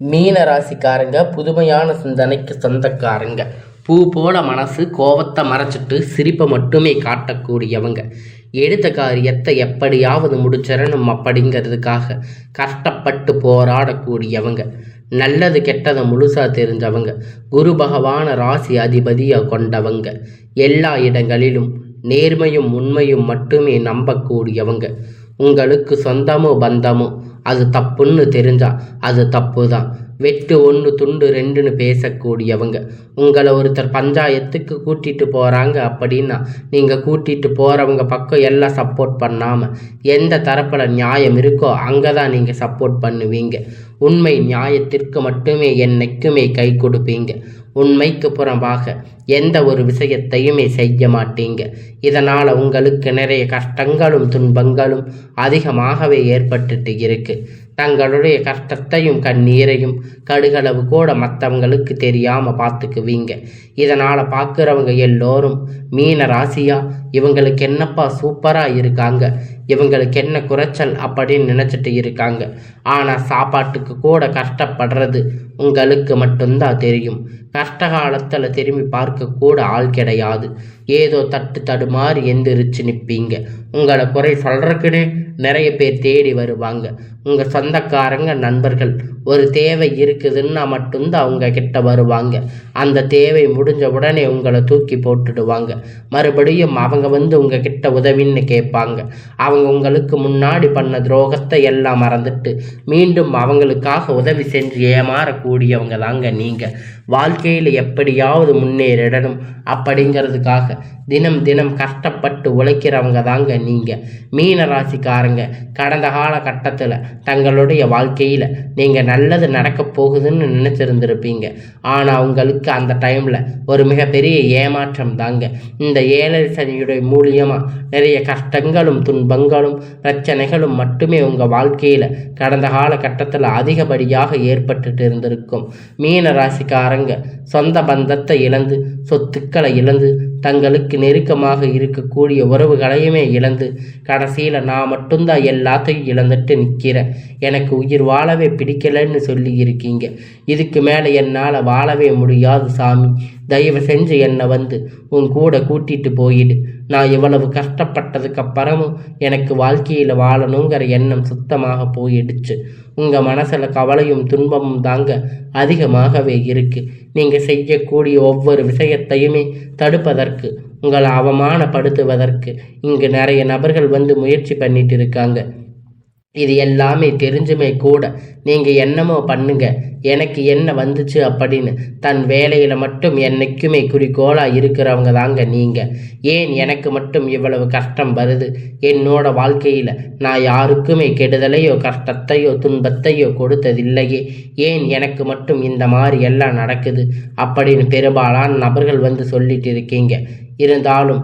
மீன ராசிக்காரங்க புதுமையான சிந்தனைக்கு சொந்தக்காரங்க. பூ போல மனசு கோவத்தை மறைச்சிட்டு சிரிப்பை மட்டுமே காட்டக்கூடியவங்க. எடுத்த காரியத்தை எப்படியாவது முடிச்சிடணும் அப்படிங்கிறதுக்காக கஷ்டப்பட்டு போராடக்கூடியவங்க. நல்லது கெட்டதை முழுசா தெரிஞ்சவங்க. குரு பகவான ராசி அதிபதியாக கொண்டவங்க. எல்லா இடங்களிலும் நேர்மையும் உண்மையும் மட்டுமே நம்பக்கூடியவங்க. உங்களுக்கு சொந்தமோ பந்தமோ அது தப்புன்னு தெரிஞ்சா அது தப்பு தான். வெட்டு ஒன்று துண்டு ரெண்டுன்னு பேசக்கூடியவங்க. உங்களை ஒருத்தர் பஞ்சாயத்துக்கு கூட்டிகிட்டு போகிறாங்க அப்படின்னா நீங்கள் கூட்டிகிட்டு போகிறவங்க பக்கம் எல்லாம் சப்போர்ட் பண்ணாமல் எந்த தரப்பில் நியாயம் இருக்கோ அங்கே தான் நீங்கள் சப்போர்ட் பண்ணுவீங்க. உண்மை நியாயத்திற்கு மட்டுமே என்னைக்குமே கை கொடுப்பீங்க. உண்மைக்கு புறம்பாக எந்த ஒரு விஷயத்தையுமே செய்ய மாட்டீங்க. இதனால் உங்களுக்கு நிறைய கஷ்டங்களும் துன்பங்களும் அதிகமாகவே ஏற்பட்டுட்டு இருக்கு. தங்களுடைய கஷ்டத்தையும் கண்ணீரையும் கடுகளவு கூட மற்றவங்களுக்கு தெரியாமல் பார்த்துக்குவீங்க. இதனால் பார்க்குறவங்க எல்லோரும் மீன ராசியா, இவங்களுக்கு என்னப்பா சூப்பராக இருக்காங்க, இவங்களுக்கு என்ன குறைச்சல் அப்படின்னு நினச்சிட்டு இருக்காங்க. ஆனால் சாப்பாட்டுக்கு கூட கஷ்டப்படுறது உங்களுக்கு மட்டும்தான் தெரியும். கஷ்ட காலத்தில் திரும்பி பார்க்க கூட ஆள் கிடையாது. ஏதோ தடுமாறி எந்திரிச்சு நிற்பீங்க. உங்களை குறை சொல்றதுக்குன்னு நிறைய பேர் தேடி வருவாங்க. உங்கள் சொந்தக்காரங்க நண்பர்கள் ஒரு தேவை இருக்குதுன்னா மட்டும்தான் அவங்க கிட்ட வருவாங்க. அந்த தேவை முடிஞ்ச உடனே உங்களை தூக்கி போட்டுடுவாங்க. மறுபடியும் அவங்க வந்து உங்ககிட்ட உதவின்னு கேட்பாங்க. அவங்க உங்களுக்கு முன்னாடி பண்ண துரோகத்தை எல்லாம் மறந்துட்டு மீண்டும் அவங்களுக்காக உதவி செஞ்சு ஏமாறக்கூடியவங்க தாங்க நீங்கள். வாழ்க்கையில் எப்படியாவது முன்னேறிடணும் அப்படிங்கிறதுக்காக தினம் தினம் கஷ்டப்பட்டு உழைக்கிறவங்க தாங்க நீங்கள். மீன ராசிக்காரங்க கடந்த காலகட்டத்தில் தங்களுடைய வாழ்க்கையில் நீங்கள் நல்லது நடக்க போகுதுன்னு நினச்சிருந்துருப்பீங்க. ஆனால் உங்களுக்கு அந்த டைமில் ஒரு மிகப்பெரிய ஏமாற்றம் தாங்க. இந்த 7 சனியுடைய மூலியமாக நிறைய கஷ்டங்களும் துன்பங்களும் பிரச்சனைகளும் மட்டுமே உங்கள் வாழ்க்கையில் கடந்த காலகட்டத்தில் அதிகப்படியாக ஏற்பட்டுட்டு இருந்திருக்கும். மீன ராசிக்காரங்க சொந்த பந்தத்தை இழந்து, சொத்துக்களை இழந்து, தங்களுக்கு நெருக்கமாக இருக்கக்கூடிய உறவுகளையுமே இழந்து, கடைசியில் நான் மட்டும்தான் எல்லாத்தையும் இழந்துட்டு நிற்கிறேன், எனக்கு உயிர் வாழவே பிடிக்கலன்னு சொல்லி இருக்கீங்க. இதுக்கு மேலே என்னால் வாழவே முடியாது சாமி, தயவு செஞ்சு என்னை வந்து உன் கூட கூட்டிட்டு போயிடு. நான் இவ்வளவு கஷ்டப்பட்டதுக்கு அப்புறமும் எனக்கு வாழ்க்கையில் வாழணுங்கிற எண்ணம் சுத்தமாக போயிடுச்சு. உங்கள் மனசில் கவலையும் துன்பமும் தாங்க அதிகமாகவே இருக்குது. நீங்கள் செய்யக்கூடிய ஒவ்வொரு விஷயத்தையுமே தடுப்பதற்கு, உங்களை அவமானப்படுத்துவதற்கு இங்கு நிறைய நபர்கள் வந்து முயற்சி பண்ணிட்டு இருக்காங்க. இது எல்லாமே தெரிஞ்சுமே கூட நீங்கள் என்னமோ பண்ணுங்க, எனக்கு என்ன வந்துச்சு அப்படின்னு தன் வேலையில் மட்டும் என்னைக்குமே குறிக்கோளாக இருக்கிறவங்க தாங்க நீங்கள். ஏன் எனக்கு மட்டும் இவ்வளவு கஷ்டம் வருது, என்னோட வாழ்க்கையில் நான் யாருக்குமே கெடுதலையோ கஷ்டத்தையோ துன்பத்தையோ கொடுத்ததில்லையே, ஏன் எனக்கு மட்டும் இந்த மாதிரி எல்லாம் நடக்குது அப்படின்னு பெரும்பாலான நபர்கள் வந்து சொல்லிட்டு இருக்கீங்க. இருந்தாலும்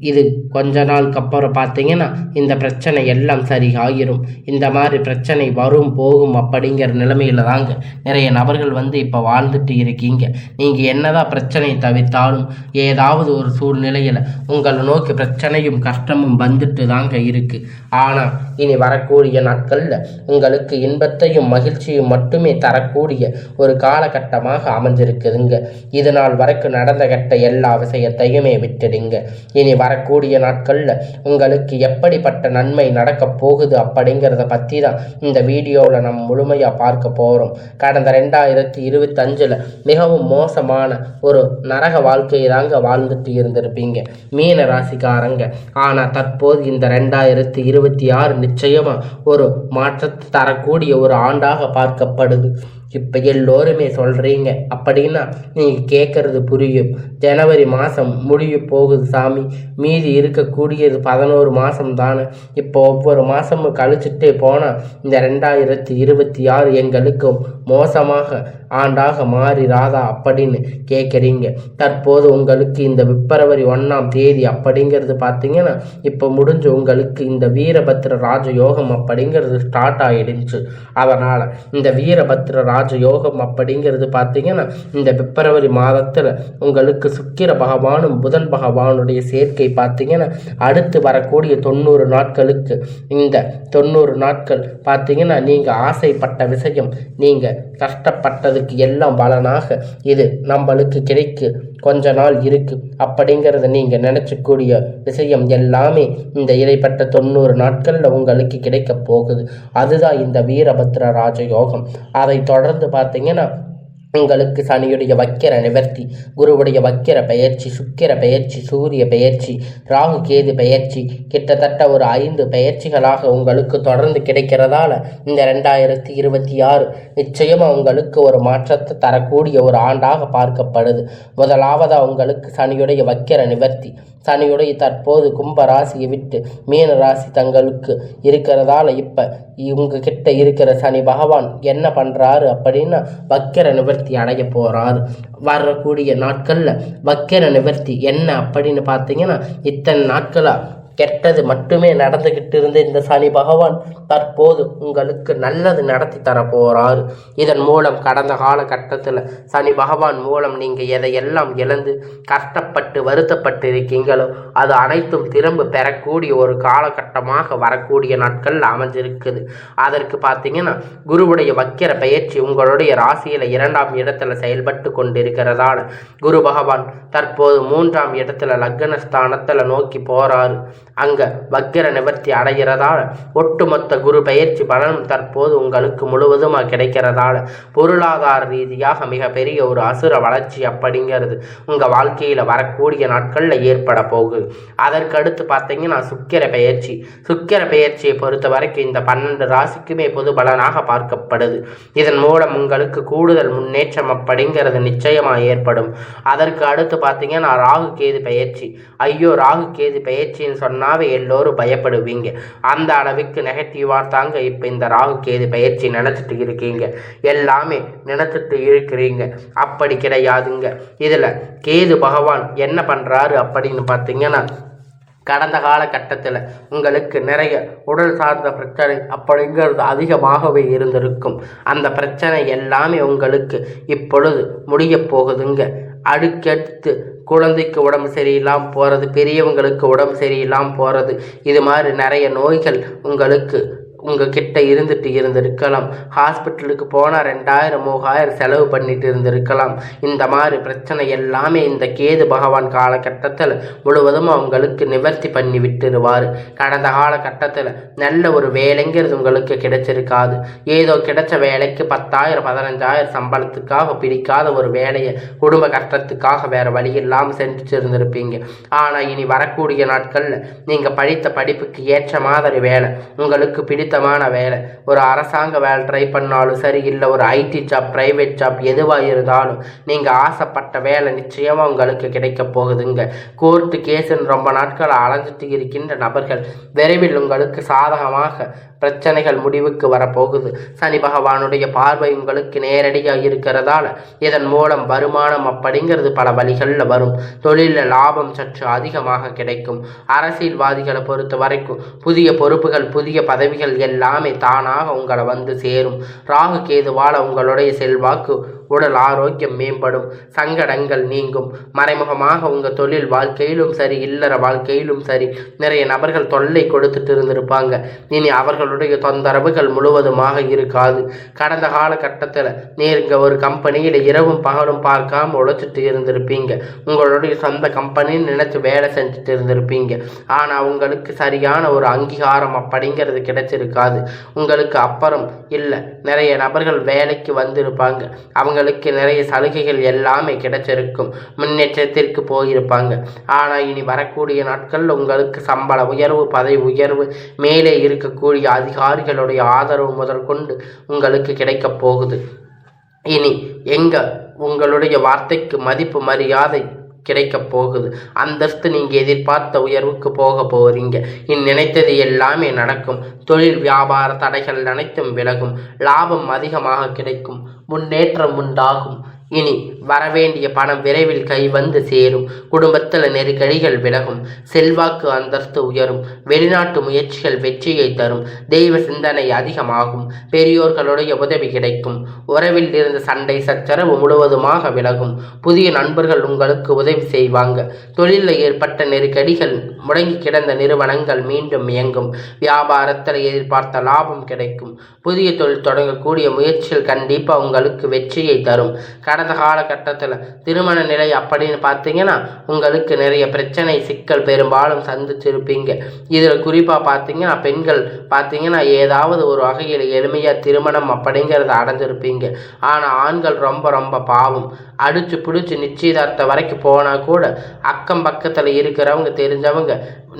இது கொஞ்ச நாளுக்கு அப்புறம் பார்த்தீங்கன்னா இந்த பிரச்சனை எல்லாம் சரி ஆகிரும். இந்த மாதிரி பிரச்சனை வரும் போகும் அப்படிங்கிற நிலைமையில தாங்க நிறைய நபர்கள் வந்து இப்போ வாழ்ந்துட்டு இருக்கீங்க. நீங்கள் என்னதான் பிரச்சனையை தவிர்த்தாலும் ஏதாவது ஒரு சூழ்நிலையில் உங்களை நோக்கி பிரச்சனையும் கஷ்டமும் வந்துட்டு தாங்க இருக்கு. ஆனால் இனி வரக்கூடிய நாட்களில் உங்களுக்கு இன்பத்தையும் மகிழ்ச்சியும் மட்டுமே தரக்கூடிய ஒரு காலகட்டமாக அமைஞ்சிருக்குதுங்க. இது நாள் வரைக்கும் நடந்த கட்ட எல்லா விஷயத்தையுமே விட்டுடுங்க. இனி வரக்கூடிய நாட்களில் உங்களுக்கு எப்படிப்பட்ட நன்மை நடக்க போகுது அப்படிங்கிறத பற்றி தான் இந்த வீடியோவில் நம்ம முழுமையாக பார்க்க போகிறோம். கடந்த 2025 மிகவும் மோசமான ஒரு நரக வாழ்க்கையை தாங்க வாழ்ந்துட்டு இருந்திருப்பீங்க மீன ராசிக்காரங்க. ஆனால் தற்போது இந்த 2026 நிச்சயமாக ஒரு மாற்றத்தை தரக்கூடிய ஒரு ஆண்டாக பார்க்கப்படுது. இப்போ எல்லோருமே சொல்கிறீங்க அப்படின்னா நீங்கள் கேட்குறது புரியும். ஜனவரி மாதம் முடிய போகுது சாமி, மீதி இருக்கக்கூடியது 11 மாதம் தானே. இப்போ ஒவ்வொரு மாதமும் கழிச்சுட்டே போனால் இந்த 2026 எங்களுக்கு மோசமாக ஆண்டாக மாறிராதா அப்படின்னு கேட்குறீங்க. தற்போது உங்களுக்கு இந்த பிப்ரவரி 1ஆம் தேதி அப்படிங்கிறது பார்த்தீங்கன்னா இப்போ முடிஞ்சு உங்களுக்கு இந்த வீரபத்ர ராஜயோகம் அப்படிங்கிறது ஸ்டார்ட் ஆகிடுச்சு. அதனால் இந்த வீரபத்ர ராஜயோகம் அப்படிங்கிறது பார்த்தீங்கன்னா இந்த பிப்ரவரி மாதத்தில் உங்களுக்கு சுக்கிர பகவானும் புதன் பகவானுடைய சேர்க்கை பார்த்தீங்கன்னா அடுத்து வரக்கூடிய 90 நாட்களுக்கு, இந்த 90 நாட்கள் பார்த்தீங்கன்னா நீங்கள் ஆசைப்பட்ட விஷயம் நீங்கள் கஷ்டப்பட்டதுக்கு எல்லாம் பலனாக இது நம்மளுக்கு கிடைக்கு கொஞ்ச நாள் இருக்கு அப்படிங்கிறத நீங்கள் நினச்சக்கூடிய விஷயம் எல்லாமே இந்த இடைப்பட்ட 90 நாட்களில் உங்களுக்கு கிடைக்க போகுது. அதுதான் இந்த வீரபத்ர ராஜயோகம். அதை தொடர்ந்து பார்த்தீங்கன்னா உங்களுக்கு சனியுடைய வக்கிர நிவர்த்தி, குருவுடைய வக்கிர பெயர்ச்சி, சுக்கிர பெயர்ச்சி, சூரிய பெயர்ச்சி, ராகு கேது பெயர்ச்சி, கிட்டத்தட்ட ஒரு 5 பெயர்ச்சிகளாக உங்களுக்கு தொடர்ந்து கிடைக்கிறதால இந்த 2026 நிச்சயமாக உங்களுக்கு ஒரு மாற்றத்தை தரக்கூடிய ஒரு ஆண்டாக பார்க்கப்படுது. முதலாவதாக உங்களுக்கு சனியுடைய வக்கிர நிவர்த்தி. சனியுடைய தற்போது கும்ப ராசியை விட்டு மீன ராசி தங்களுக்கு இருக்கிறதால இப்போ இவங்க கிட்ட இருக்கிற சனி பகவான் என்ன பண்ணுறாரு அப்படின்னா வக்கிர நிவர்த்தி அடைய போகிறாரு. வரக்கூடிய நாட்களில் வக்கிர நிவர்த்தி என்ன அப்படின்னு பார்த்தீங்கன்னா, இத்தனை நாட்களாக கெட்டது மட்டுமே நடந்துக்கிட்டு இருந்த இந்த சனி பகவான் தற்போது உங்களுக்கு நல்லது நடத்தி தரப்போகிறாரு. இதன் மூலம் கடந்த காலகட்டத்தில் சனி பகவான் மூலம் நீங்கள் எதையெல்லாம் இழந்து கஷ்டப்பட்டு வருத்தப்பட்டு இருக்கீங்களோ அது அனைத்தும் திரும்ப பெறக்கூடிய ஒரு காலகட்டமாக வரக்கூடிய நாட்களில் அமைஞ்சிருக்குது. அதற்கு பார்த்தீங்கன்னா குருவுடைய வக்கிர பயிற்சி உங்களுடைய ராசியில் 2ஆம் இடத்துல செயல்பட்டு கொண்டிருக்கிறதால குரு பகவான் தற்போது 3ஆம் இடத்துல லக்னஸ்தானத்தில் நோக்கி போகிறாரு. அங்க வக்கிர நிவர்த்தி அடைகிறதால ஒட்டுமொத்த குரு பயிற்சி பலனும் தற்போது உங்களுக்கு முழுவதுமாக கிடைக்கிறதால பொருளாதார ரீதியாக மிகப்பெரிய ஒரு அசுர வளர்ச்சி அப்படிங்கிறது உங்கள் வாழ்க்கையில் வரக்கூடிய நாட்களில் ஏற்பட போகுது. அதற்கு அடுத்து பார்த்தீங்கன்னா சுக்கிர பெயர்ச்சி. சுக்கிர பெயர்ச்சியை பொறுத்த வரைக்கும் இந்த 12 ராசிக்குமே பொது பலனாக பார்க்கப்படுது. இதன் மூலம் உங்களுக்கு கூடுதல் முன்னேற்றம் அப்படிங்கிறது நிச்சயமாக ஏற்படும். அதற்கு அடுத்து பார்த்தீங்கன்னா ராகு கேது பெயர்ச்சி. ஐயோ, ராகு கேது பெயர்ச்சின்னு சொன்னாவே எல்லோரும் பயப்படுவீங்க. அந்த அளவுக்கு நெகட்டிவாக தாங்க இப்போ இந்த ராகு கேது பயிற்சி நினச்சிட்டு இருக்கீங்க, எல்லாமே நினச்சிட்டு இருக்கிறீங்க. அப்படி கிடையாதுங்க. இதில் கேது பகவான் என்ன பண்ணுறாரு அப்படின்னு பார்த்தீங்கன்னா, கடந்த காலகட்டத்தில் உங்களுக்கு நிறைய உடல் சார்ந்த பிரச்சனை அப்படிங்கிறது அதிகமாகவே இருந்திருக்கும். அந்த பிரச்சனை எல்லாமே உங்களுக்கு இப்பொழுது முடிய போகுதுங்க. அடுக்கடுத்து குழந்தைக்கு உடம்பு சரியில்லாமல் போகிறது, பெரியவங்களுக்கு உடம்பு சரியில்லாமல் போகிறது, இது மாதிரி நிறைய நோய்கள் உங்களுக்கு உங்ககிட்ட இருந்திருக்கலாம். ஹாஸ்பிட்டலுக்கு போனால் 2000 3000 செலவு பண்ணிட்டு இருந்திருக்கலாம். இந்த மாதிரி பிரச்சனை எல்லாமே இந்த கேது பகவான் காலகட்டத்தில் முழுவதும் அவங்களுக்கு நிவர்த்தி பண்ணி விட்டுருவார். கடந்த காலகட்டத்தில் நல்ல ஒரு வேலைங்கிறது உங்களுக்கு கிடைச்சிருக்காது. ஏதோ கிடைச்ச வேலைக்கு 10,000 15,000 சம்பளத்துக்காக பிடிக்காத ஒரு வேலையை குடும்ப கஷ்டத்துக்காக வேறு வழி இல்லாமல் செஞ்சுட்டு இருந்திருப்பீங்க. ஆனால் இனி வரக்கூடிய நாட்களில் நீங்கள் படித்த படிப்புக்கு ஏற்ற மாதிரி வேலை, உங்களுக்கு பிடித்தமான வேலை, ஒரு அரசாங்க வேலை ட்ரை பண்ணாலும் சரி, இல்லை ஒரு ஐடி ஜாப், பிரைவேட் ஜாப், எதுவாக இருந்தாலும் நீங்கள் ஆசைப்பட்ட வேலை நிச்சயமாக உங்களுக்கு கிடைக்க போகுதுங்க. கோர்ட்டு கேஸுன்னு ரொம்ப நாட்கள் அலைஞ்சிட்டு இருக்கின்ற நபர்கள் விரைவில் உங்களுக்கு சாதகமாக பிரச்சனைகள் முடிவுக்கு வரப்போகுது. சனி பகவானுடைய பார்வை உங்களுக்கு நேரடியாக இருக்கிறதால இதன் மூலம் வருமானம் அப்படிங்கிறது பல வழிகளில் வரும். தொழிலில் லாபம் சற்று அதிகமாக கிடைக்கும். அரசியல்வாதிகளை பொறுத்த வரைக்கும் புதிய பொறுப்புகள், புதிய பதவிகள் எல்லாமே தானாக உங்களை வந்து சேரும். ராகு கேதுவால் உங்களுடைய செல்வாக்கு, உடல் ஆரோக்கியம் மேம்படும், சங்கடங்கள் நீங்கும். மறைமுகமாக உங்கள் தொழில் வாழ்க்கையிலும் சரி, இல்லற வாழ்க்கையிலும் சரி நிறைய நபர்கள் தொல்லை கொடுத்துட்டு இருந்திருப்பாங்க. இனி அவர்களுடைய தொந்தரவுகள் முழுவதுமாக இருக்காது. கடந்த காலகட்டத்தில் நீங்கள் ஒரு கம்பெனியில் இரவும் பகலும் பார்க்காம உழைச்சிட்டு இருந்திருப்பீங்க. உங்களுடைய சொந்த கம்பெனின்னு நினைச்சு வேலை செஞ்சுட்டு இருந்திருப்பீங்க. ஆனால் உங்களுக்கு சரியான ஒரு அங்கீகாரம் அப்படிங்கிறது கிடைச்சிருக்காது. உங்களுக்கு அப்புறம் இல்லை, நிறைய நபர்கள் வேலைக்கு வந்திருப்பாங்க. அவங்களுக்கு நிறைய சலுகைகள் எல்லாமே கிடைச்சிருக்கும், முன்னேற்றத்திற்கு போயிருப்பாங்க. ஆனால் இனி வரக்கூடிய நாட்களில் உங்களுக்கு சம்பள உயர்வு, பதவி உயர்வு, மேலே இருக்கக்கூடிய அதிகாரிகளுடைய ஆதரவு முதற்கொண்டு உங்களுக்கு கிடைக்க போகுது. இனி உங்களுடைய வார்த்தைக்கு மதிப்பு மரியாதை கிடைக்க போகுது. அந்தஸ்து நீங்கள் எதிர்பார்த்த உயர்வுக்கு போக போகிறீங்க. நினைத்தது எல்லாமே நடக்கும். தொழில் வியாபார தடைகள் அனைத்தும் விலகும். லாபம் அதிகமாக கிடைக்கும். முன்னேற்றம் உண்டாகும். இனி வரவேண்டிய பணம் விரைவில் கை வந்து சேரும். குடும்பத்தில் நெருக்கடிகள் விலகும். செல்வாக்கு அந்தஸ்து உயரும். வெளிநாட்டு முயற்சிகள் வெற்றியை தரும். தெய்வ சிந்தனை அதிகமாகும். பெரியோர்களுடைய உதவி கிடைக்கும். உறவில் இருந்த சண்டை சச்சரவு முழுவதுமாக விலகும். புதிய நண்பர்கள் உங்களுக்கு உதவி செய்வாங்க. தொழிலில் ஏற்பட்ட நெருக்கடிகள், முடங்கி கிடந்த நிறுவனங்கள் மீண்டும் இயங்கும். வியாபாரத்தில் எதிர்பார்த்த லாபம் கிடைக்கும். புதிய தொழில் தொடங்கக்கூடிய முயற்சிகள் கண்டிப்பாக உங்களுக்கு வெற்றியை தரும். கடந்த காலகட்டத்தில் திருமண நிலை அப்படின்னு பார்த்தீங்கன்னா உங்களுக்கு நிறைய பிரச்சனை சிக்கல் பெரும்பாலும் சந்திச்சிருப்பீங்க. இதில் குறிப்பாக பார்த்தீங்கன்னா பெண்கள் பார்த்தீங்கன்னா ஏதாவது ஒரு வகையில் எளிமையாக திருமணம் அப்படிங்கிறத அடைஞ்சிருப்பீங்க. ஆனால் ஆண்கள் ரொம்ப ரொம்ப பாவம். அடிச்சு பிடிச்சி நிச்சயதார்த்தம் வரைக்கும் போனால் கூட அக்கம் பக்கத்தில் இருக்கிறவங்க தெரிஞ்சவங்க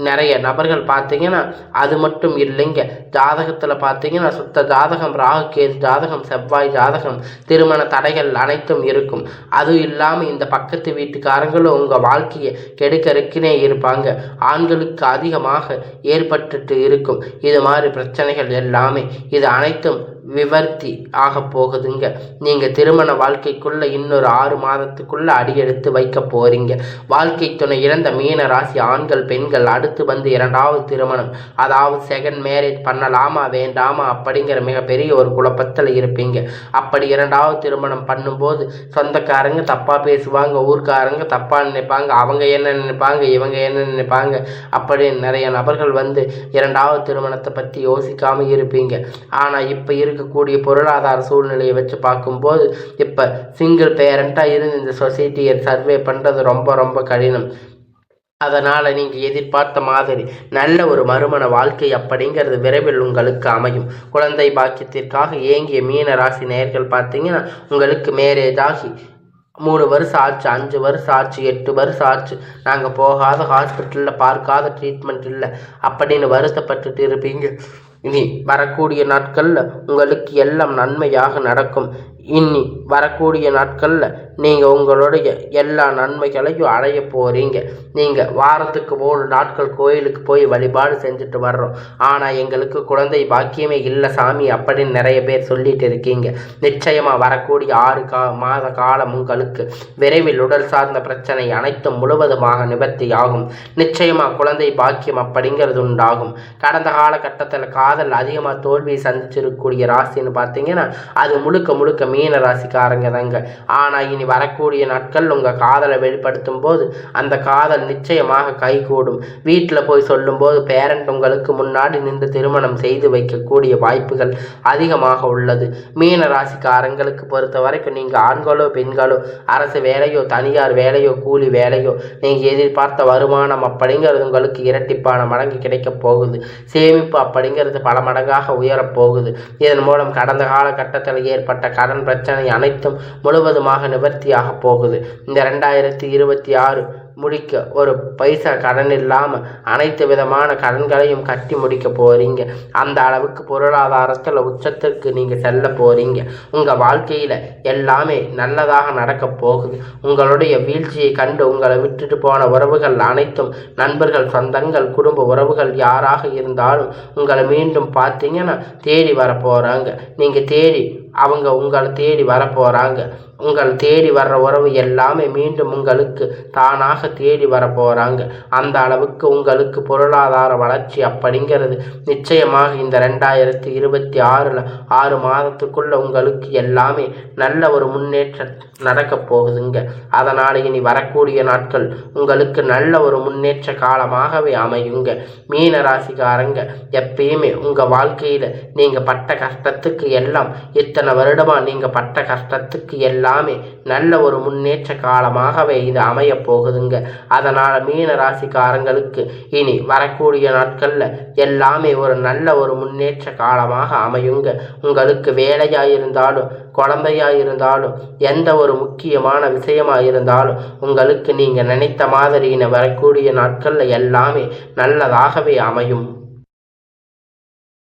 நிறைய நபர்கள் பார்த்தீங்கன்னா அது மட்டும் இல்லைங்க. ஜாதகத்தில் பார்த்தீங்கன்னா சுத்த ஜாதகம், ராகு கேது ஜாதகம், செவ்வாய் ஜாதகம், திருமண தடைகள் அனைத்தும் இருக்கும். அதுவும் இல்லாமல் இந்த பக்கத்து வீட்டுக்காரங்களும் உங்கள் வாழ்க்கையை கெடுக்கறக்குனே இருப்பாங்க. ஆண்களுக்கு அதிகமாக ஏற்பட்டு இருக்கும் இது மாதிரி பிரச்சனைகள் எல்லாமே. இது அனைத்தும் விவர்த்தி ஆக போகுதுங்க. நீங்கள் திருமண வாழ்க்கைக்குள்ள இன்னொரு 6 மாதத்துக்குள்ள அடியெடுத்து வைக்க போறீங்க. வாழ்க்கை துணை இழந்த மீன ராசி ஆண்கள் பெண்கள் அடுத்து வந்து 2வது திருமணம், அதாவது செகண்ட் மேரேஜ் பண்ணலாமா வேண்டாமா அப்படிங்கிற மிகப்பெரிய ஒரு குழப்பத்தில் இருப்பீங்க. அப்படி 2வது திருமணம் பண்ணும்போது சொந்தக்காரங்க தப்பா பேசுவாங்க, ஊர்க்காரங்க தப்பா நினைப்பாங்க, அவங்க என்ன நினைப்பாங்க, இவங்க என்ன நினைப்பாங்க, அப்படி நிறைய நபர்கள் வந்து 2வது திருமணத்தை பற்றி யோசிக்காம இருப்பீங்க. ஆனால் இப்போ இருக்கக்கூடிய பொருளாதார சூழ்நிலையை வச்சு பார்க்கும்போது இப்போ சிங்கிள் பேரண்டாக இருந்து இந்த சொசைட்டியை சர்வே பண்ணுறது ரொம்ப ரொம்ப கடினம். அதனால் நீங்கள் எதிர்பார்த்த மாதிரி நல்ல ஒரு மறுமண வாழ்க்கை அப்படிங்கிறது விரைவில் உங்களுக்கு அமையும். குழந்தை பாக்கியத்திற்காக ஏங்கிய மீன ராசி நேயர்கள் பார்த்தீங்கன்னா உங்களுக்கு மேரேஜ் ஆகி 3 வருஷம் ஆச்சு, 5 வருஷம் ஆச்சு, 8 வருஷம் ஆச்சு, நாங்கள் போகாத ஹாஸ்பிட்டலில் பார்க்காத ட்ரீட்மெண்ட் இல்லை அப்படின்னு வருத்தப்பட்டுட்டு இருப்பீங்க. இனி வரக்கூடிய நாட்களில் உங்களுக்கு எல்லாம் நன்மையாக நடக்கும். இனி வரக்கூடிய நாட்களில் நீங்கள் உங்களுடைய எல்லா நன்மைகளையும் அடைய போகிறீங்க. நீங்கள் வாரத்துக்கு 3 நாட்கள் கோயிலுக்கு போய் வழிபாடு செஞ்சுட்டு வர்றோம், ஆனால் எங்களுக்கு குழந்தை பாக்கியமே இல்லை சாமி அப்படின்னு நிறைய பேர் சொல்லிட்டு இருக்கீங்க. நிச்சயமாக வரக்கூடிய 6 மாத காலம் உங்களுக்கு விரைவில் உடல் சார்ந்த பிரச்சனை அனைத்தும் முழுவதுமாக நிவர்த்தியாகும். நிச்சயமாக குழந்தை பாக்கியம் அப்படிங்கிறது உண்டாகும். கடந்த காலகட்டத்தில் காதல் அதிகமாக தோல்வியை சந்திச்சிருக்கக்கூடிய ராசின்னு பார்த்தீங்கன்னா அது முழுக்க முழுக்க மீன ராசிக்காரங்க தாங்க. ஆனால் இனி வரக்கூடிய நாட்கள் உங்கள் காதலை வெளிப்படுத்தும் போது அந்த காதல் நிச்சயமாக கைகூடும். வீட்டில் போய் சொல்லும்போது பேரண்ட் உங்களுக்கு முன்னாடி நின்று திருமணம் செய்து வைக்கக்கூடிய வாய்ப்புகள் அதிகமாக உள்ளது. மீன ராசிக்காரங்களுக்கு பொறுத்த வரைக்கும் நீங்கள் ஆண்களோ பெண்களோ அரசு வேலையோ தனியார் வேலையோ கூலி வேலையோ நீங்கள் எதிர்பார்த்த வருமானம் அப்படிங்கிறது உங்களுக்கு இரட்டிப்பான மடங்கு கிடைக்க போகுது. சேமிப்பு அப்படிங்கிறது பல மடங்காக உயரப்போகுது. இதன் மூலம் கடந்த காலகட்டத்தில் ஏற்பட்ட கடன் பிரச்சனை அனைத்தும் முழுவதுமாக நிவர்த்தியாக போகுது. இந்த 2026 முடிக்க ஒரு பைசா கடன் இல்லாமல் அனைத்து விதமான கடன்களையும் கட்டி முடிக்க போகிறீங்க. அந்த அளவுக்கு பொருளாதாரத்தில் உச்சத்திற்கு நீங்கள் செல்ல போகிறீங்க. உங்கள் வாழ்க்கையில் எல்லாமே நல்லதாக நடக்க போகுது. உங்களுடைய வீழ்ச்சியை கண்டு உங்களை விட்டுட்டு போன உறவுகள் அனைத்தும் நண்பர்கள், சொந்தங்கள், குடும்ப உறவுகள் யாராக இருந்தாலும் உங்களை மீண்டும் பார்த்தீங்கன்னா தேடி வர போகிறாங்க. நீங்கள் தேடி அவங்க உங்களை தேடி வரப்போகிறாங்க. உங்கள் தேடி வர்ற உறவு எல்லாமே மீண்டும் உங்களுக்கு தானாக தேடி வர போகிறாங்க. அந்த அளவுக்கு உங்களுக்கு பொருளாதார வளர்ச்சி அப்படிங்கிறது நிச்சயமாக இந்த 2026 6 மாதத்துக்குள்ள உங்களுக்கு எல்லாமே நல்ல ஒரு முன்னேற்றம் நடக்க போகுதுங்க. அதனால் இனி வரக்கூடிய நாட்கள் உங்களுக்கு நல்ல ஒரு முன்னேற்ற காலமாகவே அமையுங்க. மீன ராசிக்காரங்க எப்பயுமே உங்கள் வாழ்க்கையில் நீங்கள் பட்ட கஷ்டத்துக்கு எல்லாம் இத்தனை வருடமாக நீங்கள் பட்ட கஷ்டத்துக்கு எல்லாமே நல்ல ஒரு முன்னேற்ற காலமாகவே இது அமைய போகுதுங்க. அதனால் மீன ராசிக்காரங்களுக்கு இனி வரக்கூடிய நாட்களில் எல்லாமே ஒரு நல்ல ஒரு முன்னேற்ற காலமாக அமையுங்க. உங்களுக்கு வேலையாக இருந்தாலும் குழந்தையாக இருந்தாலும் எந்த ஒரு முக்கியமான விஷயமாக இருந்தாலும் உங்களுக்கு நீங்கள் நினைத்த மாதிரி வரக்கூடிய நாட்களில் எல்லாமே நல்லதாகவே அமையும்.